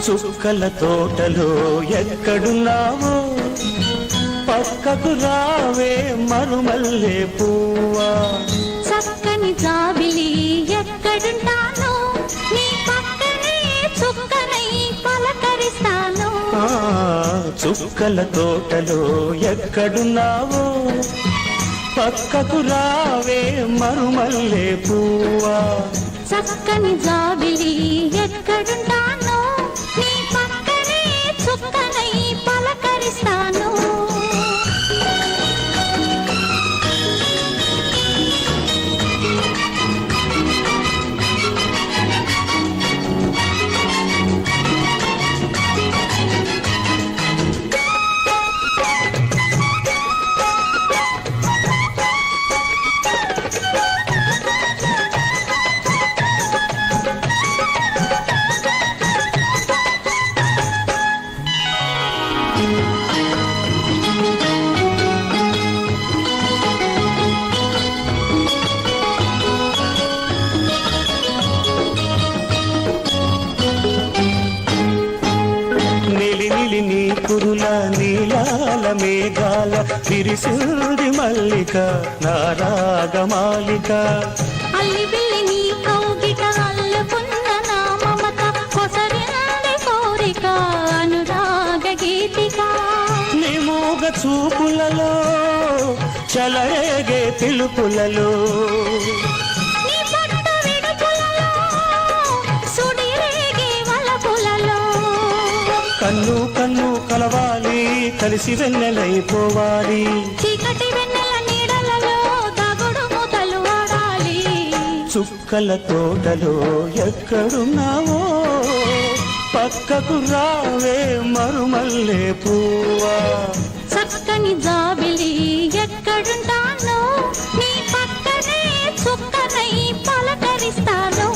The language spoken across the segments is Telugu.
చుక్కల తోటలో ఎక్కడున్నావో పక్కకు రావే మరుమల్లె పువ్వా. చక్కని జాబిలి ఎక్కడుంటానో నీ పక్కనే చుక్కనై పలకరిస్తాను. చుక్కల తోటలో ఎక్కడున్నావో పక్కకు రావే మరుమల్లె పువ్వా. చక్కని జాబిలి ఎక్కడుంటానో నీ పక్కనే చుక్కనై పలకరిస్తాను. నీ కురుల నీలాల మేఘాల విరిసింది మల్లిక నా రాగమాలిక. అల్లి బిల్లి నీ కౌగిట అల్లుకున్న నా మమత కొసరింది కోరిక అనురాగ గీతిక. నీ మూగ చూపులలో చలరేగే పిలుపులలో నీ పట్టు విడుపులలో సుడిరేగే వలపులలో కన్ను కన్ను కలవాలి కలిసి వెన్నెలైపోవాలి. చీకటి వెన్నెల నీడలలో దాగుడు మూతలు ఆడాలి. చుక్కల తోటలో ఎక్కడున్నావో పక్కకు రావే మరుమల్లె పువ్వా. చక్కని జాబిలి ఎక్కడుంటానో నీ పక్కనే చుక్కనై పలకరిస్తాను.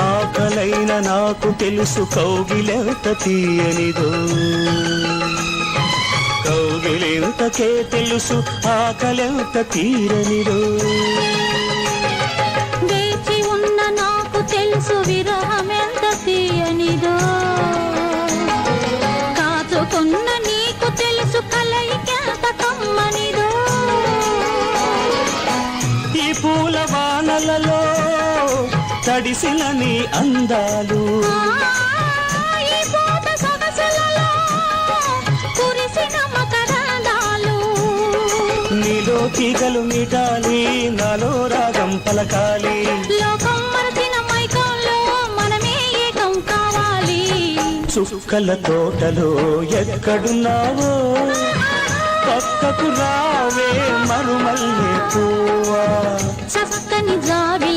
ఆకలైన నాకు తెలుసు కౌగిలెంత తీయనిదో, కౌగిలెంతకే తెలుసు ఆకలెంత తీరనిదో. వేచి ఉన్న నాకు తెలుసు విరహమెంత తీయనిదో, కాచుకున్న నీకు తెలుసు కలయికెంత కమ్మనిదో. ఈ పూల వానలలో తడిసిన నీ అందాలు ఈ పూత సొగసులలో కురిసిన మకరందాలు. నీలో తీగలు మీటాలి నాలో రాగం పలకాలి. లోకం మరచిన మైకంలో మనమే ఏకం కావాలి. చుక్కల తోటలో ఎక్కడున్నావో పక్కకు రావే మరుమల్లె పువ్వా. చక్కని జాబి